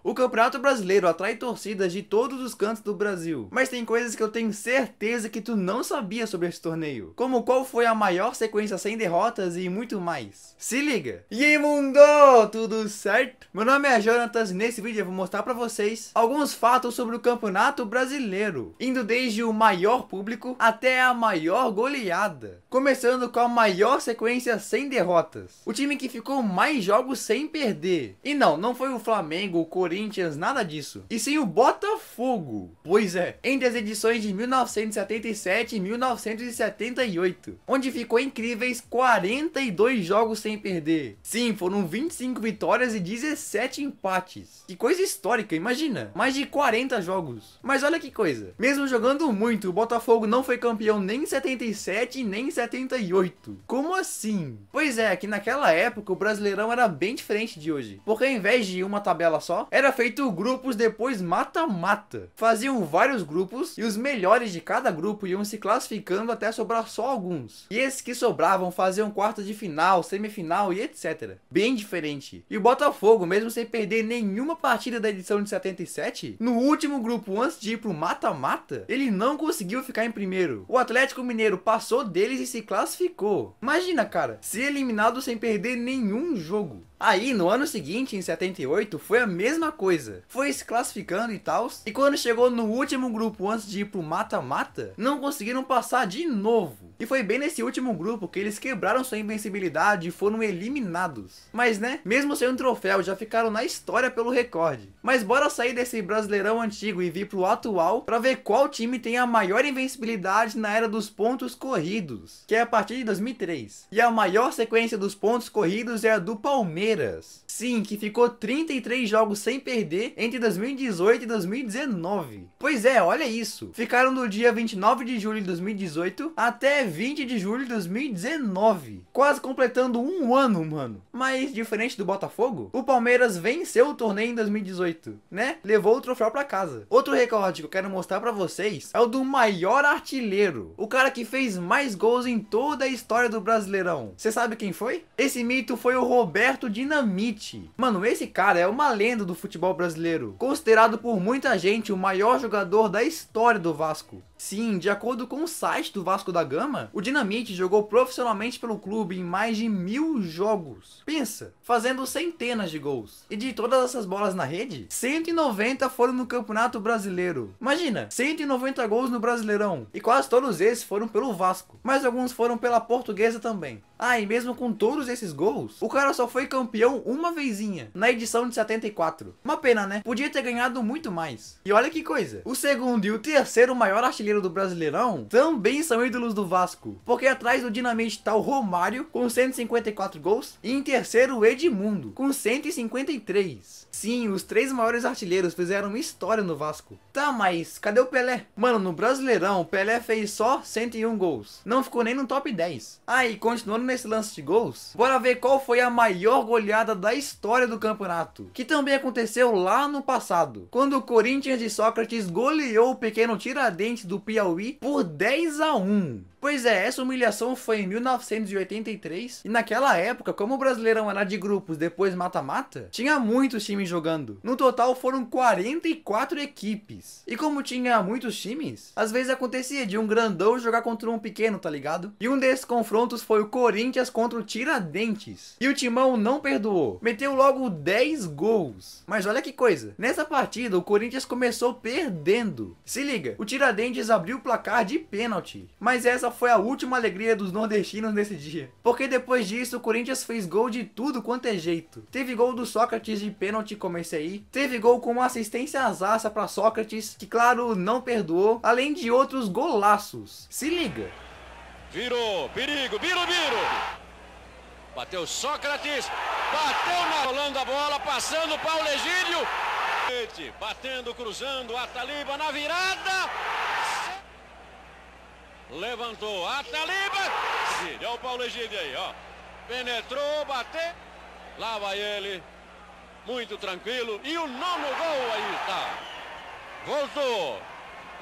O Campeonato Brasileiro atrai torcidas de todos os cantos do Brasil, mas tem coisas que eu tenho certeza que tu não sabia sobre esse torneio, como qual foi a maior sequência sem derrotas e muito mais. Se liga! E aí, mundo! Tudo certo? Meu nome é Jonatas e nesse vídeo eu vou mostrar pra vocês alguns fatos sobre o Campeonato Brasileiro, indo desde o maior público até a maior goleada, começando com a maior sequência sem derrotas, o time que ficou mais jogos sem perder. E não foi o Flamengo, o Corinthians, nada disso, e sim o Botafogo. Pois é, entre as edições de 1977 e 1978, onde ficou incríveis 42 jogos sem perder. Sim, foram 25 vitórias e 17 empates. Que coisa histórica, imagina, mais de 40 jogos. Mas olha que coisa, mesmo jogando muito, o Botafogo não foi campeão nem em 77 nem em 78. Como assim? Pois é, que naquela época o Brasileirão era bem diferente de hoje, porque ao invés de uma tabela só, era feito grupos, depois mata-mata. Faziam vários grupos e os melhores de cada grupo iam se classificando até sobrar só alguns. E esses que sobravam faziam quartas de final, semifinal e etc. Bem diferente. E o Botafogo, mesmo sem perder nenhuma partida da edição de 77, no último grupo antes de ir pro mata-mata, ele não conseguiu ficar em primeiro. O Atlético Mineiro passou deles e se classificou. Imagina, cara, ser eliminado sem perder nenhum jogo. Aí, no ano seguinte, em 78, foi a mesma coisa. Foi se classificando e tal. E quando chegou no último grupo antes de ir pro mata-mata, não conseguiram passar de novo. E foi bem nesse último grupo que eles quebraram sua invencibilidade e foram eliminados. Mas né, mesmo sem um troféu, já ficaram na história pelo recorde. Mas bora sair desse Brasileirão antigo e vir pro atual pra ver qual time tem a maior invencibilidade na era dos pontos corridos, que é a partir de 2003. E a maior sequência dos pontos corridos é a do Palmeiras. Sim, que ficou 33 jogos sem perder entre 2018 e 2019. Pois é, olha isso. Ficaram do dia 29 de julho de 2018 até 20 de julho de 2019. Quase completando um ano, mano. Mas, diferente do Botafogo, o Palmeiras venceu o torneio em 2018, né? Levou o troféu pra casa. Outro recorde que eu quero mostrar pra vocês é o do maior artilheiro. O cara que fez mais gols em toda a história do Brasileirão. Você sabe quem foi? Esse mito foi o Roberto Dinamite. Mano, esse cara é uma lenda do futebol brasileiro, considerado por muita gente o maior jogador da história do Vasco. Sim, de acordo com o site do Vasco da Gama, o Dinamite jogou profissionalmente pelo clube em mais de 1000 jogos. Pensa, fazendo centenas de gols. E de todas essas bolas na rede, 190 foram no Campeonato Brasileiro. Imagina, 190 gols no Brasileirão. E quase todos esses foram pelo Vasco. Mas alguns foram pela Portuguesa também. Ah, e mesmo com todos esses gols, o cara só foi campeão uma vezinha, na edição de 74. Uma pena, né? Podia ter ganhado muito mais. E olha que coisa, o segundo e o terceiro maior artilheiro do Brasileirão também são ídolos do Vasco, porque atrás do Dinamite tá o Romário com 154 gols e em terceiro o Edmundo com 153. Sim, os três maiores artilheiros fizeram história no Vasco. Tá, mas cadê o Pelé? Mano, no Brasileirão o Pelé fez só 101 gols, não ficou nem no top 10. Ah, e continuando nesse lance de gols, bora ver qual foi a maior goleada da história do campeonato, que também aconteceu lá no passado, quando o Corinthians de Sócrates goleou o pequeno Tiradentes do Piauí por 10-1. Pois é, essa humilhação foi em 1983 e naquela época, como o Brasileirão era de grupos depois mata-mata, tinha muitos times jogando. No total foram 44 equipes. E como tinha muitos times, às vezes acontecia de um grandão jogar contra um pequeno, tá ligado? E um desses confrontos foi o Corinthians contra o Tiradentes. E o Timão não perdoou, meteu logo 10 gols. Mas olha que coisa, nessa partida o Corinthians começou perdendo. Se liga, o Tiradentes abriu o placar de pênalti, mas essa foi a última alegria dos nordestinos nesse dia, porque depois disso o Corinthians fez gol de tudo quanto é jeito. Teve gol do Sócrates de pênalti como esse aí, teve gol com uma assistência azaça para Sócrates, que claro não perdoou, além de outros golaços. Se liga. Virou, perigo, viro. Bateu Sócrates, bateu na rolando a bola, passando para o Egídio. Batendo, cruzando, Ataliba na virada. Levantou, Ataliba. Olha o Paulo Egídio aí, ó. Penetrou, bateu. Lá vai ele. Muito tranquilo. E o nono gol aí tá. Voltou.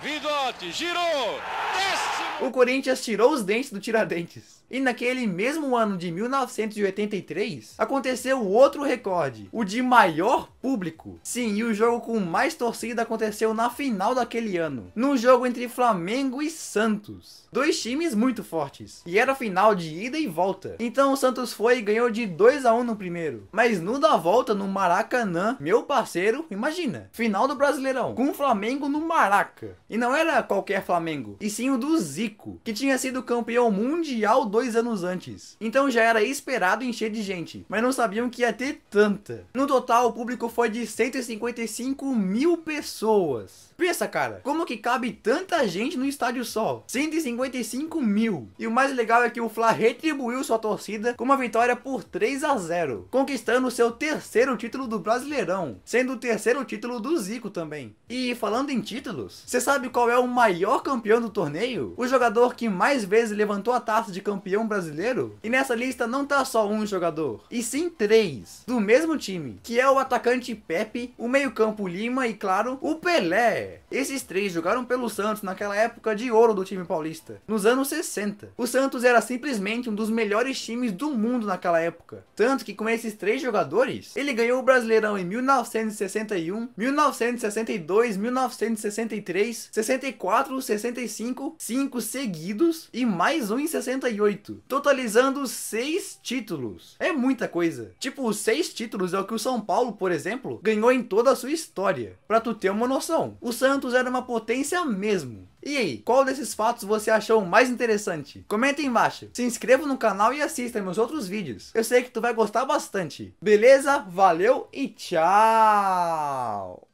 Vidotti, girou, décimo! O Corinthians tirou os dentes do Tiradentes. E naquele mesmo ano de 1983, aconteceu outro recorde, o de maior público. Sim, e o jogo com mais torcida aconteceu na final daquele ano, num jogo entre Flamengo e Santos. Dois times muito fortes, e era final de ida e volta. Então o Santos foi e ganhou de 2-1 no primeiro. Mas no da volta, no Maracanã, meu parceiro, imagina, final do Brasileirão, com o Flamengo no Maraca. E não era qualquer Flamengo, e sim o do Zico, que tinha sido campeão mundial 2 anos antes. Então já era esperado encher de gente, mas não sabiam que ia ter tanta. No total, o público foi de 155 mil pessoas. Pensa, cara, como que cabe tanta gente no estádio só? 155 mil. E o mais legal é que o Fla retribuiu sua torcida com uma vitória por 3-0, conquistando seu terceiro título do Brasileirão, sendo o terceiro título do Zico também. E falando em títulos, você sabe qual é o maior campeão do torneio? O jogador que mais vezes levantou a taça de campeão brasileiro? E nessa lista não tá só um jogador, e sim 3, do mesmo time, que é o atacante Pepe, o meio-campo Lima e, claro, o Pelé. Esses 3 jogaram pelo Santos naquela época de ouro do time paulista, nos anos 60. O Santos era simplesmente um dos melhores times do mundo naquela época, tanto que com esses 3 jogadores, ele ganhou o Brasileirão em 1961, 1962, 1963, 64, 65, 5 seguidos e mais um em 68, totalizando 6 títulos. É muita coisa. Tipo, os 6 títulos é o que o São Paulo, por exemplo, ganhou em toda a sua história. Pra tu ter uma noção, o Santos era uma potência mesmo. E aí, qual desses fatos você achou mais interessante? Comenta aí embaixo, se inscreva no canal e assista meus outros vídeos. Eu sei que tu vai gostar bastante. Beleza? Valeu e tchau!